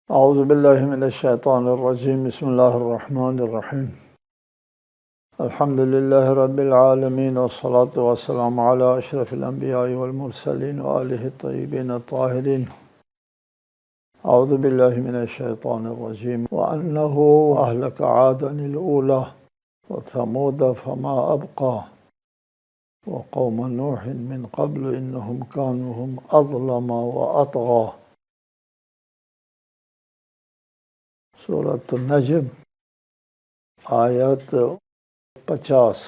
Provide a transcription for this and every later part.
اعوذ باللہ من الشیطان الرجیم بسم اللہ الرحمن الرحیم الحمد للہ رب العالمین والصلاة والسلام علی اشرف الانبیاء والمرسلین وآلہ الطیبین الطاہرین اعوذ باللہ من الشیطان الرجیم وَأَنَّهُ أَهْلَكَ عَادًا الْأُولَى وَثَمُودَ فَمَا أَبْقَى وَقَوْمَ نُوحٍ مِّن قَبْلُ إِنَّهُمْ كَانُوا هُمْ أَظْلَمَ وَأَطْغَى۔ سورۃ النجم آیت 50۔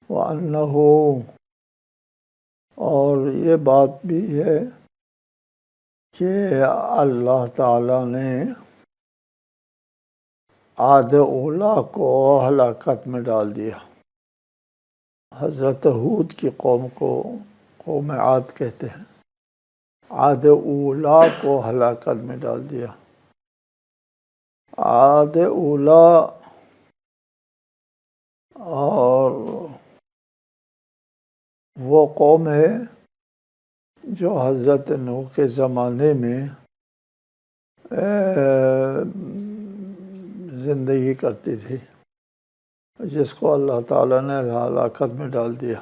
وَأَنَّهُ، اور یہ بات بھی ہے کہ اللہ تعالیٰ نے عاد اولا کو ہلاکت میں ڈال دیا۔ حضرت ہود کی قوم کو قوم عاد کہتے ہیں۔ عاد اولا کو ہلاکت میں ڈال دیا۔ عاد اولا اور وہ قوم ہے جو حضرت نوح کے زمانے میں زندگی کرتی تھی، جس کو اللہ تعالیٰ نے ہلاکت میں ڈال دیا۔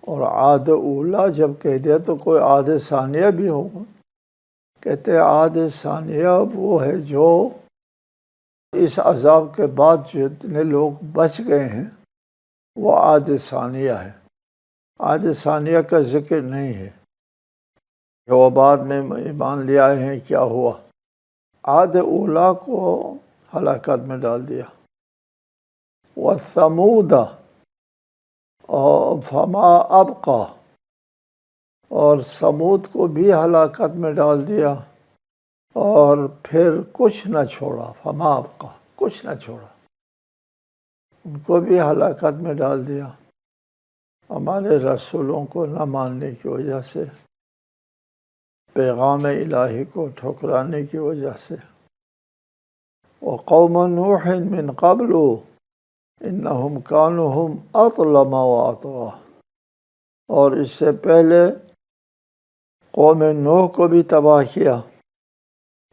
اور عاد اولا جب کہہ دیا تو کوئی عاد ثانیہ بھی ہوگا۔ کہتے ہیں عاد ثانیہ وہ ہے جو اس عذاب کے بعد جتنے لوگ بچ گئے ہیں وہ عاد ثانیہ ہے۔ عاد ثانیہ کا ذکر نہیں ہے کہ وہ بعد میں ایمان لے آئے ہیں، کیا ہوا۔ عاد اولا کو ہلاکت میں ڈال دیا۔ وَثَمُودَ فَمَا أَبْقَى، اور سمود کو بھی ہلاکت میں ڈال دیا، اور پھر کچھ نہ چھوڑا۔ فَمَا أَبْقَى، کچھ نہ چھوڑا، ان کو بھی ہلاکت میں ڈال دیا ہمارے رسولوں کو نہ ماننے کی وجہ سے، پیغام الہی کو ٹھکرانے کی وجہ سے۔ وَقَوْمَ نُوحٍ مِّن قَبْلُ إِنَّهُمْ كَانُوا هُمْ أَظْلَمَ وَأَطْغَى، اور اس سے پہلے قوم نوح کو بھی تباہ کیا،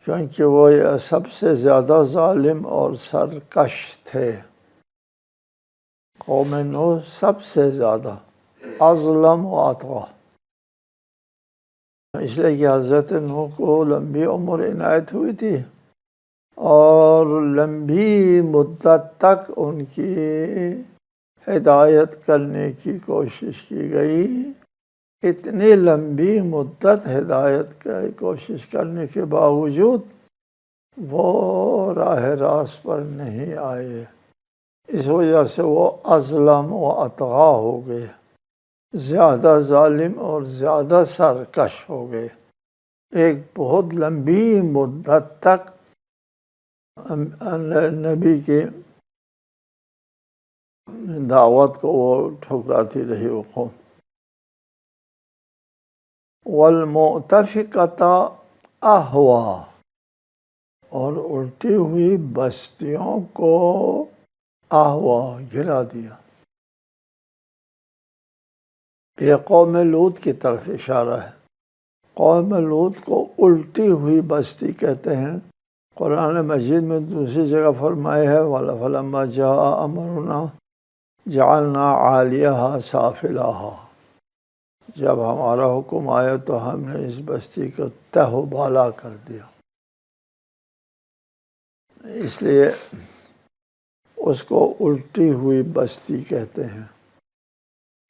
کیونکہ وہ سب سے زیادہ ظالم اور سرکش تھے۔ قوم نوح سب سے زیادہ اظلم و اطغیٰ، اس لیے کہ حضرت نوح کو لمبی عمر عنایت ہوئی تھی اور لمبی مدت تک ان کی ہدایت کرنے کی کوشش کی گئی۔ اتنی لمبی مدت ہدایت کی کوشش کرنے کے باوجود وہ راہ راست پر نہیں آئے، اس وجہ سے وہ اظلم و اطغیٰ ہو گئے، زیادہ ظالم اور زیادہ سرکش ہو گئے۔ ایک بہت لمبی مدت تک نبی کی دعوت کو وہ ٹھکراتی رہی وہ قوم۔ وَالْمُؤْتَفِكَةَ أَهْوَىٰ، اور الٹی ہوئی بستیوں کو اہوا گرا دیا۔ یہ قوم لوط کی طرف اشارہ ہے۔ قوم لوط کو الٹی ہوئی بستی کہتے ہیں۔ قرآن مجید میں دوسری جگہ فرمایا ہے فَلَمَّا جَاءَ أَمْرُنَا جَعَلْنَا عَالِيَهَا سَافِلَهَا، جب ہمارا حکم آیا تو ہم نے اس بستی کو تہ و بالا کر دیا۔ اس لیے اس کو الٹی ہوئی بستی کہتے ہیں۔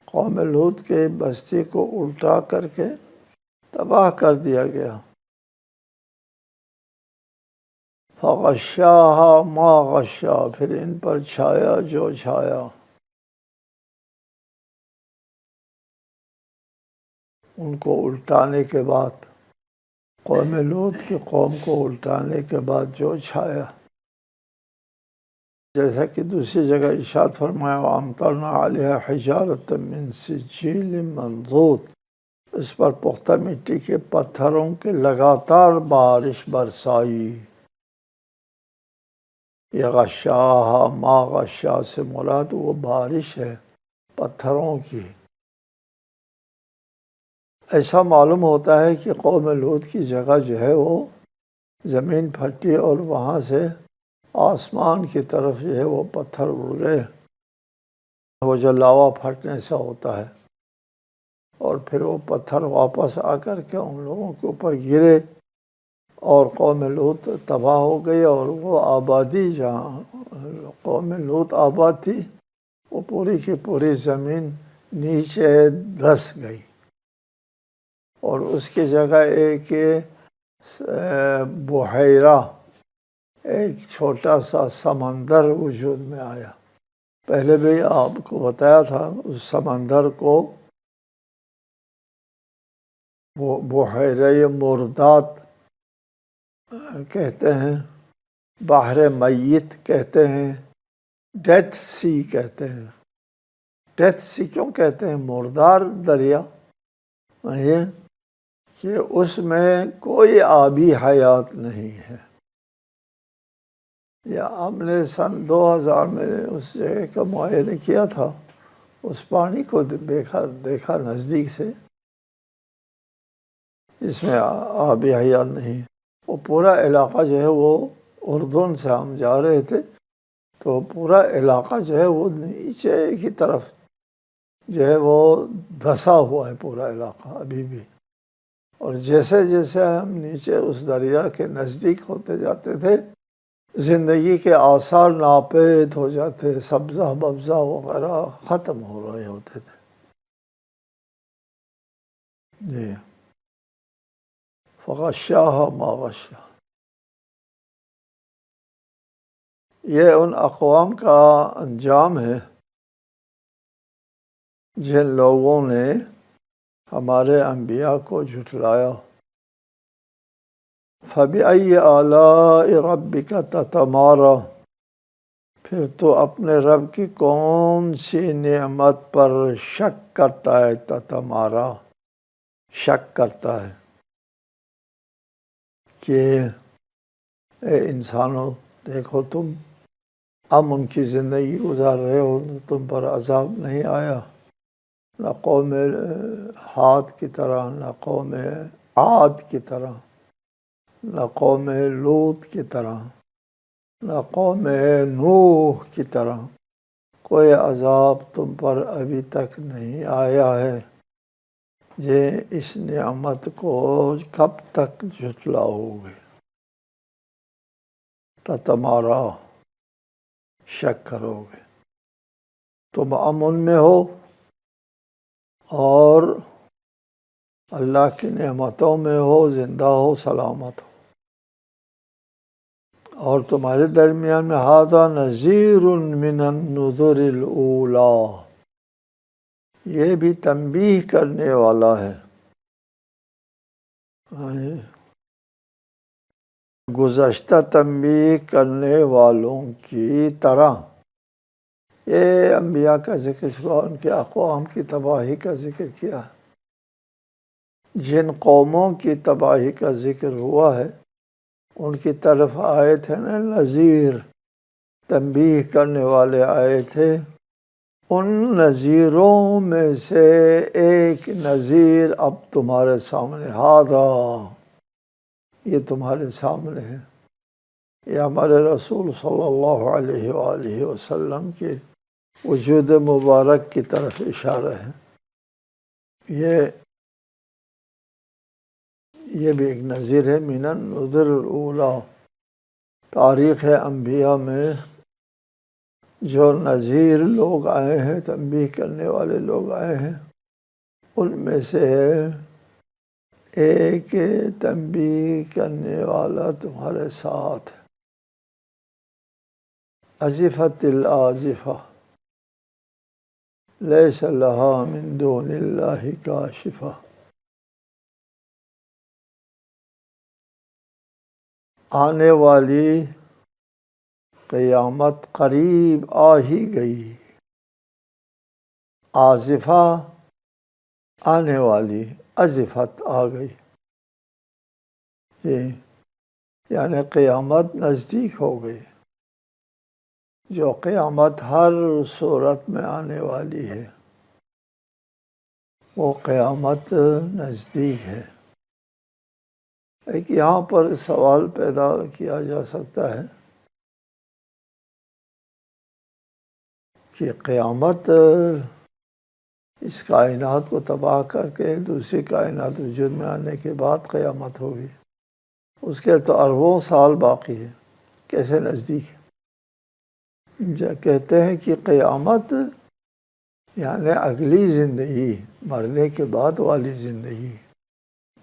قوم لوط کے بستی کو الٹا کر کے تباہ کر دیا گیا۔ فَغَشَّاهَا مَا غَشَّا، پھر ان پر چھایا جو چھایا۔ ان کو الٹانے کے بعد، قوم لوط کی قوم کو الٹانے کے بعد جو چھایا، جیسا کہ دوسری جگہ ارشاد فرمایا وَأَمْطَرْنَا عَلَيْهَا حِجَارَةً مِّن سِجِّيلٍ مَّنضُودٍ، اس پر پختہ مٹی کے پتھروں کی لگاتار بارش برسائی۔ یہ غشاہا ما غشا سے مراد وہ بارش ہے پتھروں کی، ایسا معلوم ہوتا ہے کہ قوم لوط کی جگہ جو ہے وہ زمین پھٹی اور وہاں سے آسمان کی طرف جو ہے وہ پتھر اڑ گئے، وہ جو لاوا پھٹنے سے ہوتا ہے، اور پھر وہ پتھر واپس آ کر کے ان لوگوں کے اوپر گرے اور قوم لوط تباہ ہو گئی، اور وہ آبادی جہاں قوم لوط آباد تھی وہ پوری کی پوری زمین نیچے دھس گئی، اور اس کی جگہ ایک بحیرہ، ایک چھوٹا سا سمندر وجود میں آیا۔ پہلے بھی آپ کو بتایا تھا، اس سمندر کو وہ بحیرہ مردات کہتے ہیں، بحر میت کہتے ہیں، ڈیتھ سی کہتے ہیں۔ ڈیتھ سی کیوں کہتے ہیں؟ مردار دریا یہ کہ اس میں کوئی آبی حیات نہیں ہے۔ یا ہم نے سن 2000 میں اس جگہ کا معائنہ کیا تھا، اس پانی کو دیکھا نزدیک سے، جس میں آبی حیات نہیں۔ وہ پورا علاقہ جو ہے وہ اردن سے ہم جا رہے تھے تو پورا علاقہ جو ہے وہ نیچے کی طرف جو ہے وہ دھسا ہوا ہے پورا علاقہ ابھی بھی، اور جیسے جیسے ہم نیچے اس دریا کے نزدیک ہوتے جاتے تھے زندگی کے آثار ناپید ہو جاتے، سبزہ ببزہ وغیرہ ختم ہو رہے ہوتے تھے۔ جی، فغشاها ما غشا۔ یہ ان اقوام کا انجام ہے جن لوگوں نے ہمارے انبیاء کو جھٹلایا۔ فَبِأَيِّ آلَاءِ رَبِّكَ تَتَمَارَىٰ، پھر تو اپنے رب کی کون سی نعمت پر شک کرتا ہے؟ تتمارا، شک کرتا ہے کہ اے انسانوں دیکھو، تم امن کی زندگی گزار رہے ہو، تم پر عذاب نہیں آیا، نہ قوم حاد کی طرح، نہ قوم عاد کی طرح، نہ قوم لوط کی طرح، نہ قوم نوح کی طرح، کوئی عذاب تم پر ابھی تک نہیں آیا ہے۔ یہ اس نعمت کو کب تک جھٹلاؤ گے؟ تتمارا، شک کرو گے۔ تم امن میں ہو اور اللہ کی نعمتوں میں ہو، زندہ ہو، سلامت ہو، اور تمہارے درمیان میں ھذا نذیر من النذر الاولی، یہ بھی تنبیہ کرنے والا ہے گزشتہ تنبیہ کرنے والوں کی طرح۔ یہ انبیاء کا ذکر ہوا، ان کے اقوام کی تباہی کا ذکر کیا ہے۔ جن قوموں کی تباہی کا ذکر ہوا ہے ان کی طرف آئے تھے نا نذیر، تنبیہ کرنے والے آئے تھے۔ ان نذیروں میں سے ایک نذیر اب تمہارے سامنے، ھذا، یہ تمہارے سامنے ہے۔ یہ ہمارے رسول صلی اللہ علیہ وآلہ وسلم کے وجود مبارک کی طرف اشارہ ہے۔ یہ بھی ایک نذیر ہے من النذر الاولی۔ تاریخ انبیاء میں جو نذیر لوگ آئے ہیں، تنبیہ کرنے والے لوگ آئے ہیں، ان میں سے ایک تنبیہ کرنے والا تمہارے ساتھ ہے۔ ازفت الازفہ، لیس لها من دون اللہ کاشفہ۔ آنے والی قیامت قریب آ ہی گئی۔ آزفہ آنے والی، ازفت آ گئی، یعنی قیامت نزدیک ہو گئی، جو قیامت ہر صورت میں آنے والی ہے۔ وہ قیامت نزدیک ہے۔ ایک یہاں پر سوال پیدا کیا جا سکتا ہے کہ قیامت اس کائنات کو تباہ کر کے دوسری کائنات وجود میں آنے کے بعد قیامت ہوگی، اس کے تو اربوں سال باقی ہے، کیسے نزدیک ہے؟ کہتے ہیں کہ قیامت یعنی اگلی زندگی، مرنے کے بعد والی زندگی،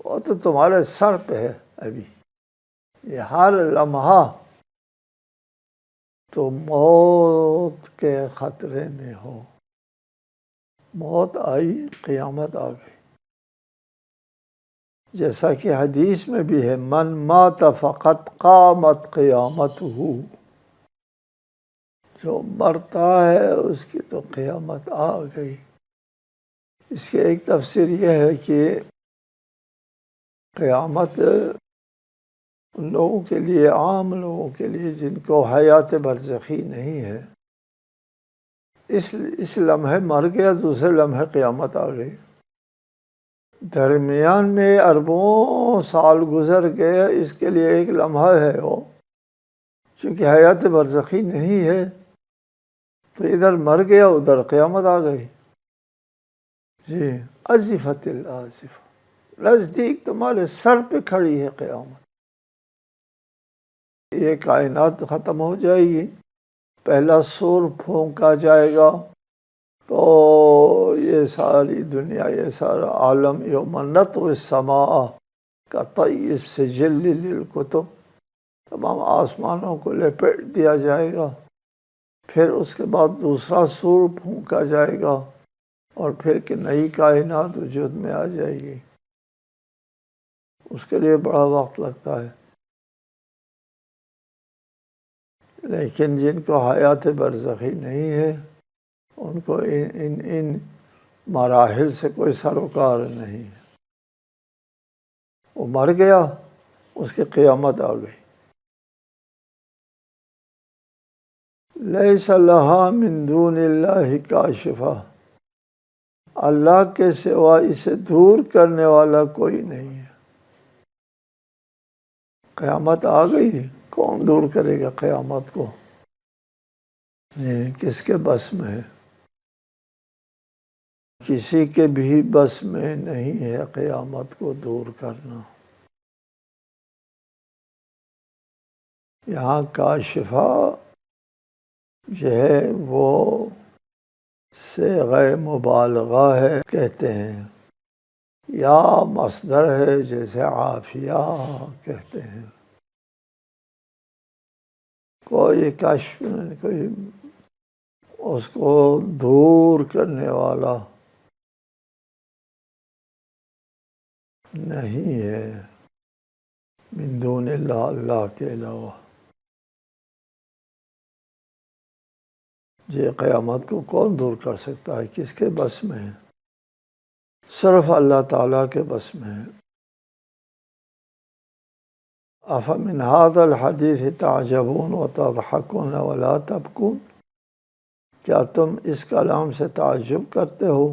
وہ تو تمہارے سر پہ ہے ابھی۔ یہ ہر لمحہ تو موت کے خطرے میں ہو، موت آئی، قیامت آ گئی۔ جیسا کہ حدیث میں بھی ہے، من مات فقط قامت قیامتہ، جو مرتا ہے اس کی تو قیامت آ گئی۔ اس کی ایک تفسیر یہ ہے کہ قیامت ان لوگوں کے لیے، عام لوگوں کے لیے جن کو حیات برزخی نہیں ہے، اس لمحے مر گیا، دوسرے لمحے قیامت آ گئی۔ درمیان میں اربوں سال گزر گئے، اس کے لیے ایک لمحہ ہے وہ، چونکہ حیات برزخی نہیں ہے تو ادھر مر گیا، ادھر قیامت آ گئی۔ جی، ازفت الازف، نزدیک تمہارے سر پہ کھڑی ہے قیامت۔ یہ کائنات ختم ہو جائے گی، پہلا سور پھونکا جائے گا تو یہ ساری دنیا، یہ سارا عالم، یوم نطوی السماء کطی السجل للکتب، تمام آسمانوں کو لپیٹ دیا جائے گا۔ پھر اس کے بعد دوسرا سور پھونکا جائے گا اور پھر کہ نئی کائنات وجود میں آ جائے گی۔ اس کے لیے بڑا وقت لگتا ہے، لیکن جن کو حیات برزخی نہیں ہے ان کو ان مراحل سے کوئی سروکار نہیں ہے۔ وہ مر گیا، اس کی قیامت آ گئی۔ لیس لہا من دون اللہ کاشفہ، اللہ کے سوا اسے دور کرنے والا کوئی نہیں ہے۔ قیامت آ گئی، کون دور کرے گا قیامت کو؟ کس کے بس میں ہے؟ کسی کے بھی بس میں نہیں ہے قیامت کو دور کرنا۔ یہاں کاشفہ جو ہے وہ صیغہ مبالغہ ہے کہتے ہیں، یا مصدر ہے جیسے عافیہ کہتے ہیں۔ کوئی کشف، کوئی اس کو دور کرنے والا نہیں ہے من دون اللہ، اللہ کے علاوہ۔ یہ قیامت کو کون دور کر سکتا ہے؟ کس کے بس میں ہے؟ صرف اللہ تعالیٰ کے بس میں ہے۔ افمن ھذا الحدیث تعجبون وتضحکون ولا تبکون، کیا تم اس کلام سے تعجب کرتے ہو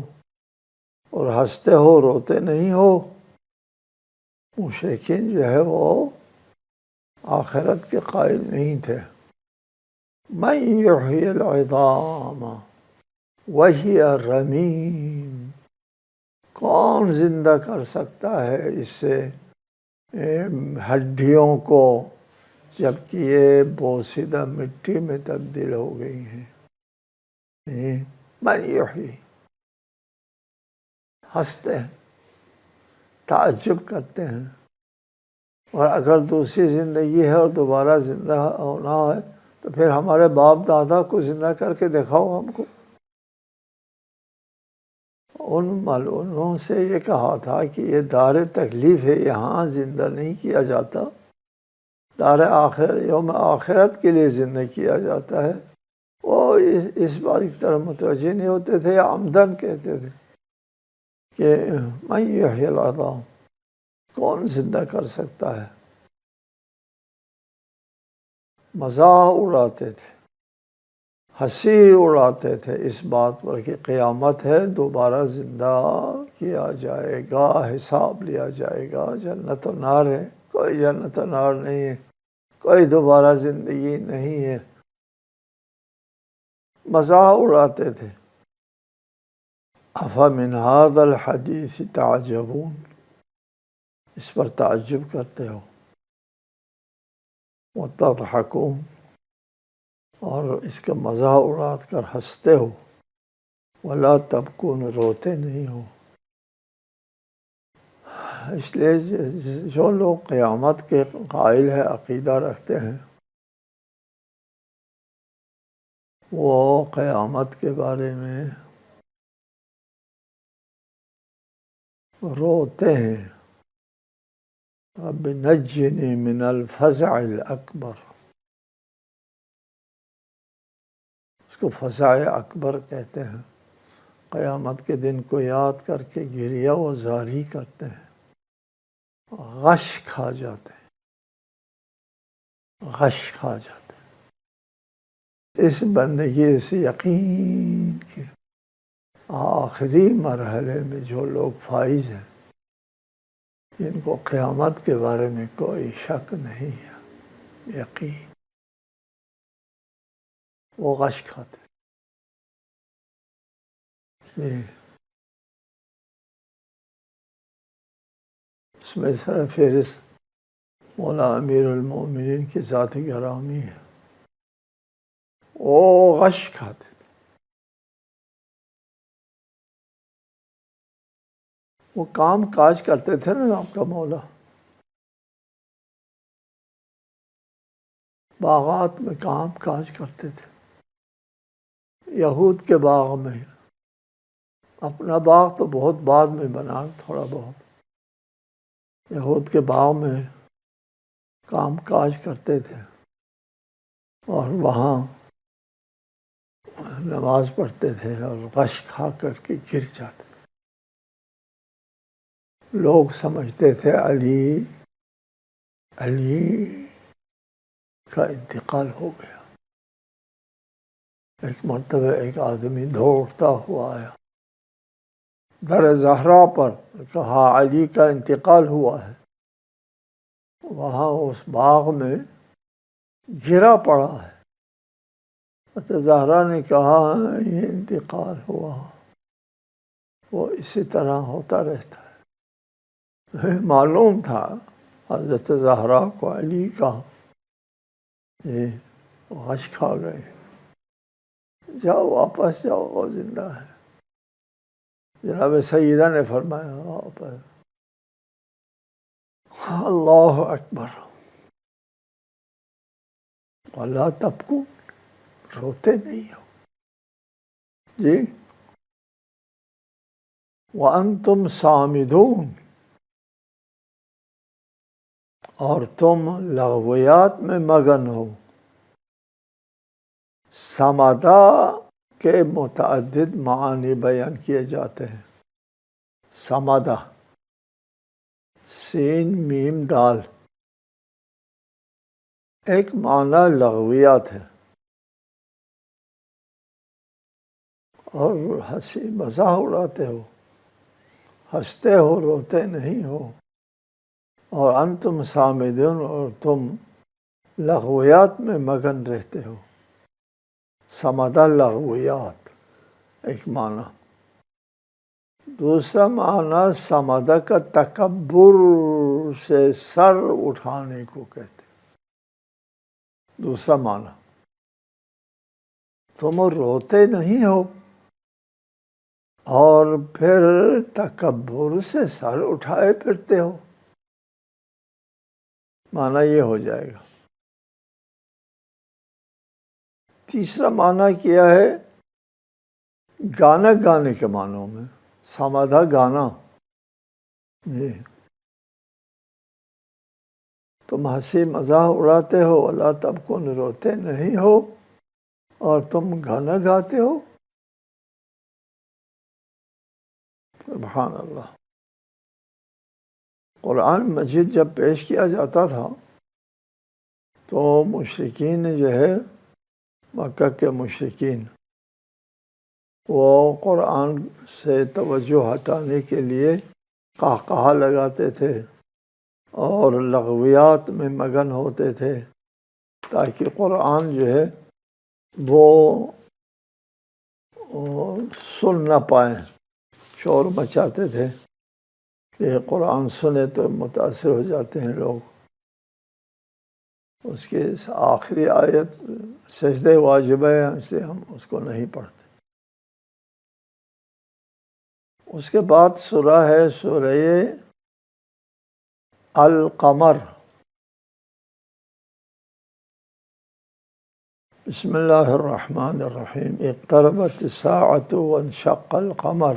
اور ہنستے ہو، روتے نہیں ہو؟ مشرکین جو ہے وہ آخرت کے قائل نہیں تھے۔ من یحیی العظام وہی رمیم، کون زندہ کر سکتا ہے اس سے ہڈیوں کو جبکہ یہ بوسیدہ مٹی میں تبدیل ہو گئی ہیں؟ من یحیی، ہنستے ہیں، تعجب کرتے ہیں۔ اور اگر دوسری زندگی ہے اور دوبارہ زندہ ہونا ہے تو پھر ہمارے باپ دادا کو زندہ کر کے دکھاؤ ہم کو۔ ان ملعونوں سے یہ کہا تھا کہ یہ دار تکلیف ہے، یہاں زندہ نہیں کیا جاتا، دار آخرت، یوم آخرت کے لیے زندہ کیا جاتا ہے۔ وہ اس بات کی طرف متوجہ نہیں ہوتے تھے، عمدن کہتے تھے کہ من یحیی العظام، کون زندہ کر سکتا ہے؟ مزاح اڑاتے تھے، ہنسی اڑاتے تھے اس بات پر کہ قیامت ہے، دوبارہ زندہ کیا جائے گا، حساب لیا جائے گا، جنت و نار ہے، کوئی جنت و نار نہیں ہے، کوئی دوبارہ زندگی نہیں ہے، مزاح اڑاتے تھے۔ افمن ھذا الحدیث تعجبون، اس پر تعجب کرتے ہو، وتضحکون، اور اس کا مزاح اڑا کر ہنستے ہو، ولا تبکون، روتے نہیں ہو۔ اس لیے جو لوگ قیامت کے قائل ہے، عقیدہ رکھتے ہیں، وہ قیامت کے بارے میں روتے ہیں۔ رب نجنی من الفزع الاکبر، اس کو فزع اکبر کہتے ہیں۔ قیامت کے دن کو یاد کر کے گریہ و زاری کرتے ہیں، غش کھا جاتے ہیں، غش کھا جاتے ہیں۔ اس بندگی سے یقین کے آخری مرحلے میں جو لوگ فائز ہیں، جن کو قیامت کے بارے میں کوئی شک نہیں ہے، یقین، وہ غش کھاتے ہیں۔ اس میں سر فہرست مولا امیر المومنین کی ذات گرامی ہے، وہ غش کھاتے تھے، وہ کام کاج کرتے تھے نا آپ کا مولا، باغات میں کام کاج کرتے تھے۔ یہود کے باغ میں، اپنا باغ تو بہت بعد میں بنا، تھوڑا بہت، یہود کے باغ میں کام کاج کرتے تھے، اور وہاں نماز پڑھتے تھے اور غش کھا کر کے گر جاتے تھے۔ لوگ سمجھتے تھے علی کا انتقال ہو گیا۔ ایک مرتبہ ایک آدمی دوڑتا ہوا آیا، در زہرا پر، کہا علی کا انتقال ہوا ہے۔ وہاں اس باغ میں گرا پڑا ہے۔ زہرا نے کہا یہ انتقال ہوا، وہ اسی طرح ہوتا رہتا ہے۔ معلوم تھا حضرت زہرا کو علی کا، یہ غش کھا گئے، جاؤ واپس جاؤ، وہ زندہ ہے۔ جناب سیدہ نے فرمایا واپس، اللہ اکبر، ولا تبکو، روتے نہیں ہو جی، وانتم صامدون، اور تم لغویات میں مگن ہو۔ سمدہ کے متعدد معنی بیان کیے جاتے ہیں۔ سمدہ، سین میم دال، ایک معنی لغویات ہے، اور ہنسی مزاح اڑاتے ہو، ہنستے ہو، روتے نہیں ہو، اور انتم صامدون، اور تم لغویات میں مگن رہتے ہو۔ سمدہ لغویات ایک معنی، دوسرا معنی سمدہ کا تکبر سے سر اٹھانے کو کہتے ہیں۔ دوسرا معنی، تم روتے نہیں ہو اور پھر تکبر سے سر اٹھائے پھرتے ہو، معنی یہ ہو جائے گا۔ تیسرا معنی کیا ہے، گانا گانے کے معنوں میں، سمادہ گانا، جی، تم ہنسی مزاح اڑاتے ہو، ولا تبکون، روتے نہیں ہو، اور تم گانا گاتے ہو۔ سبحان اللہ۔ قرآن مجید جب پیش کیا جاتا تھا تو مشرکین جو ہے مکہ کے مشرکین وہ قرآن سے توجہ ہٹانے کے لیے قہقہا لگاتے تھے اور لغویات میں مگن ہوتے تھے تاکہ قرآن جو ہے وہ سن نہ پائیں، شور مچاتے تھے کہ قرآن سنے تو متاثر ہو جاتے ہیں لوگ۔ اس کی آخری آیت سجدہ واجب ہے، اس لیے ہم اس کو نہیں پڑھتے۔ اس کے بعد سورہ ہے سورہ القمر۔ بسم اللہ الرحمن الرحیم۔ اقتربت الساعۃ وانشق القمر۔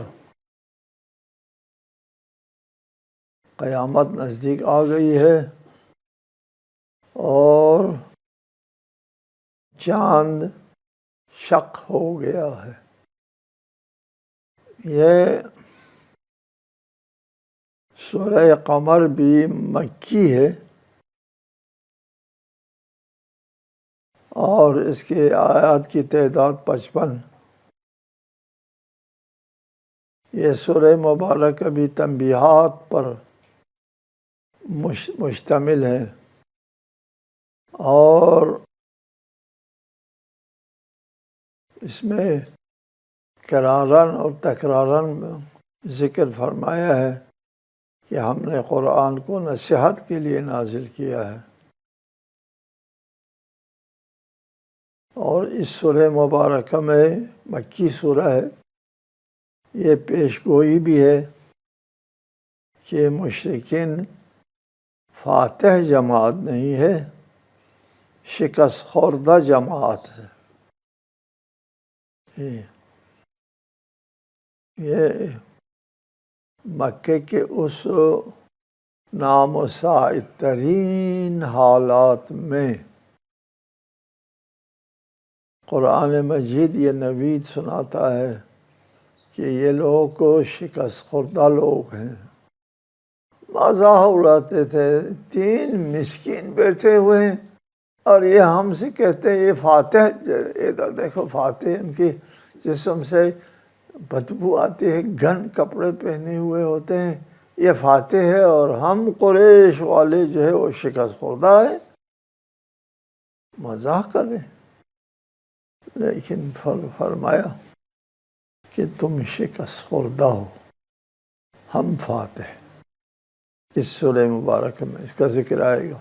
قیامت نزدیک آ گئی ہے اور چاند شق ہو گیا ہے۔ یہ سورہ قمر بھی مکی ہے اور اس کے آیات کی تعداد 55۔ یہ سورہ مبارکہ بھی تنبیہات پر مشتمل ہے اور اس میں کراراً اور تکراراً ذکر فرمایا ہے کہ ہم نے قرآن کو نصیحت کے لیے نازل کیا ہے، اور اس سورہ مبارکہ میں مکی سورہ ہے، یہ پیش گوئی بھی ہے کہ مشرکین فاتح جماعت نہیں ہے، شکست خوردہ جماعت ہے۔ یہ مکے کے اس نامساعد ترین حالات میں قرآن مجید یہ نوید سناتا ہے کہ یہ لوگ شکست خوردہ لوگ ہیں۔ مزاح اڑاتے تھے، 3 مسکین بیٹھے ہوئے ہیں اور یہ ہم سے کہتے ہیں یہ فاتح، ادھر دیکھو فاتح ان کی جسم سے بدبو آتی ہے، گن کپڑے پہنے ہوئے ہوتے ہیں، یہ فاتح ہے اور ہم قریش والے جو ہے وہ شکست خوردہ ہے۔ مزاح کر رہے ہیں، لیکن فرمایا کہ تم شکست خوردہ ہو، ہم فاتح۔ اس سورہ مبارک میں اس کا ذکر آئے گا۔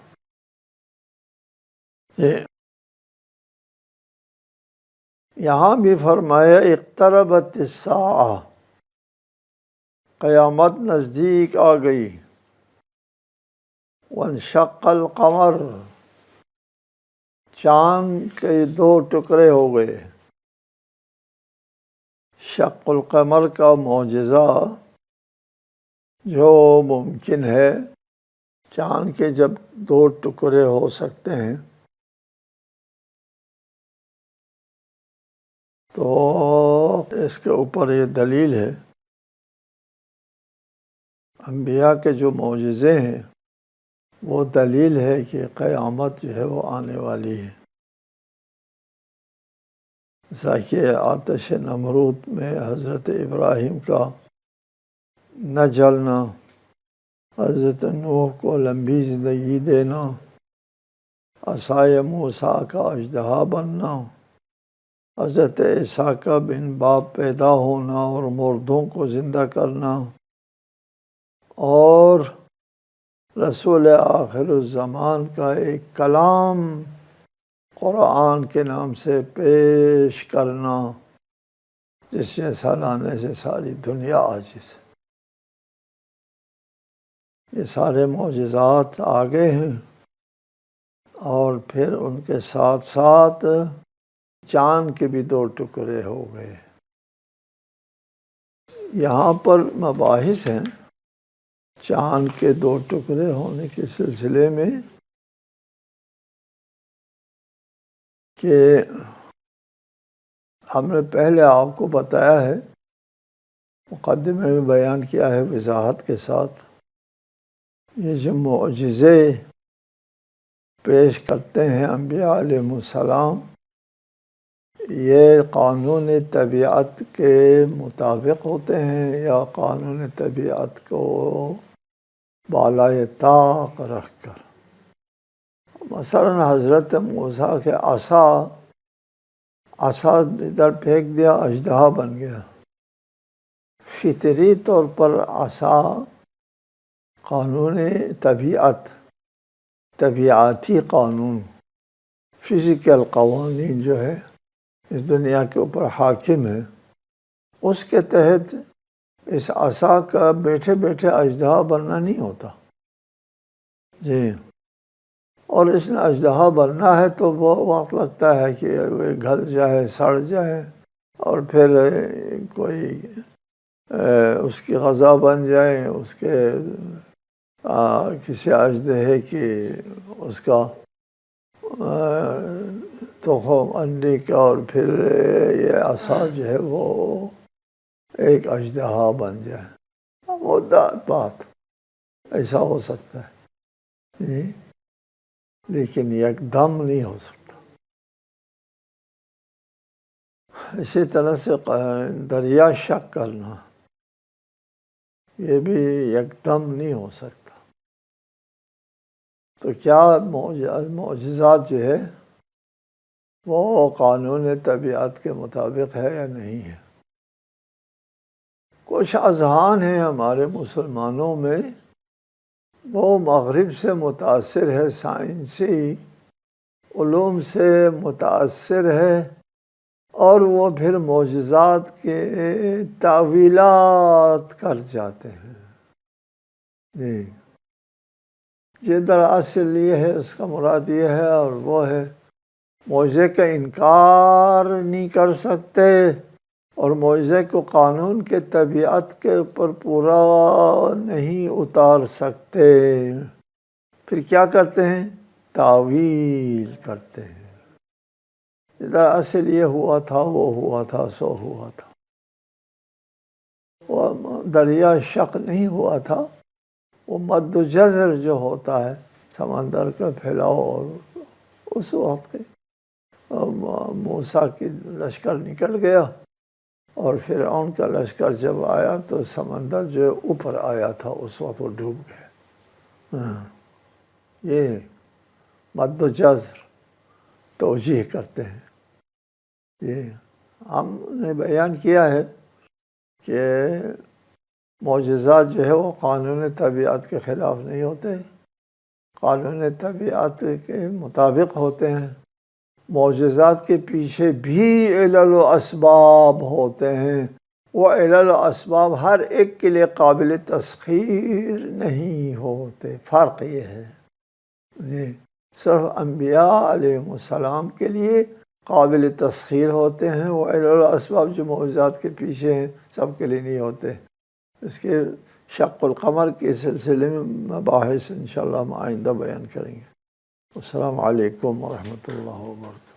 یہاں بھی فرمایا اقتربت الساعہ، قیامت نزدیک آ گئی۔ وانشق القمر، چاند کے 2 ٹکڑے ہو گئے۔ شق القمر کا معجزہ جو ممکن ہے، چاند کے جب 2 ٹکڑے ہو سکتے ہیں تو اس کے اوپر یہ دلیل ہے، انبیاء کے جو معجزے ہیں وہ دلیل ہے کہ قیامت جو ہے وہ آنے والی ہے۔ جیسا کہ آتش نمرود میں حضرت ابراہیم کا نہ جلنا، حضرت نوح کو لمبی زندگی دینا، عصائے موسیٰ کا اژدہا بننا، حضرت عیسیٰ کا بن باپ پیدا ہونا اور مردوں کو زندہ کرنا، اور رسول آخر الزمان کا ایک کلام قرآن کے نام سے پیش کرنا جس نے سلانے سے ساری دنیا عاجز ہے۔ یہ سارے معجزات آگے ہیں، اور پھر ان کے ساتھ ساتھ چاند کے بھی 2 ٹکڑے ہو گئے۔ یہاں پر مباحث ہیں چاند کے 2 ٹکڑے ہونے کے سلسلے میں کہ ہم نے پہلے آپ کو بتایا ہے، مقدمے میں بیان کیا ہے وضاحت کے ساتھ، یہ جو معجزے پیش کرتے ہیں انبیاء علیہ السلام، یہ قانون طبیعت کے مطابق ہوتے ہیں یا قانون طبیعت کو بالائے طاق رکھ کر؟ مثلا حضرت موسیٰ کے عصا ادھر پھینک دیا، اژدہا بن گیا۔ فطری طور پر عصا قانون طبیعتی قانون، فزیکل قوانین جو ہے اس دنیا کے اوپر حاکم ہے، اس کے تحت اس عصا کا بیٹھے بیٹھے اژدہا بننا نہیں ہوتا جی۔ اور اس نے اژدہا بننا ہے تو وہ وقت لگتا ہے کہ وہ گل جائے، سڑ جائے، اور پھر کوئی اس کی غذا بن جائے، اس کے کسی اژدہے کی اس کا تخم انڈے کا، اور پھر یہ عصا جو ہے وہ ایک اژدہا بن جائے۔ مدت بات ایسا ہو سکتا ہے جی، لیکن یک دم نہیں ہو سکتا۔ اسی طرح سے دریا شق کرنا، یہ بھی یک دم نہیں ہو سکتا۔ تو کیا معجزات جو ہے وہ قانون طبیعت کے مطابق ہے یا نہیں ہے؟ کچھ اذہان ہیں ہمارے مسلمانوں میں، وہ مغرب سے متاثر ہے، سائنسی علوم سے متاثر ہے، اور وہ پھر معجزات کے تعویلات کر جاتے ہیں جی۔ یہ دراصل یہ ہے، اس کا مراد یہ ہے اور وہ ہے، معجزے کا انکار نہیں کر سکتے اور معجزے کو قانون کے طبیعت کے اوپر پورا نہیں اتار سکتے۔ پھر کیا کرتے ہیں؟ تعویل کرتے ہیں۔ دراصل یہ ہوا تھا، وہ ہوا تھا، سو ہوا تھا۔ وہ دریا شق نہیں ہوا تھا، وہ مد و جزر جو ہوتا ہے سمندر کا پھیلاؤ، اور اس وقت موسیٰ کی لشکر نکل گیا، اور فرعون کا لشکر جب آیا تو سمندر جو ہے اوپر آیا تھا، اس وقت وہ ڈوب گئے۔ یہ مد و جزر توجیہ کرتے ہیں۔ یہ ہم نے بیان کیا ہے کہ معجزات جو ہے وہ قانون طبیعت کے خلاف نہیں ہوتے، قانون طبیعت کے مطابق ہوتے ہیں۔ معجزات کے پیچھے بھی علل و اسباب ہوتے ہیں، وہ علل و اسباب ہر ایک کے لیے قابل تسخیر نہیں ہوتے۔ فرق یہ ہے جی، صرف انبیاء علیہ السلام کے لیے قابل تسخیر ہوتے ہیں، وہ علل و اسباب جو معجزات کے پیچھے ہیں سب کے لیے نہیں ہوتے۔ اس کے شق القمر کے سلسلے میں مباحث انشاءاللہ ہم آئندہ بیان کریں گے۔ السلام علیکم ورحمۃ اللہ وبرکاتہ۔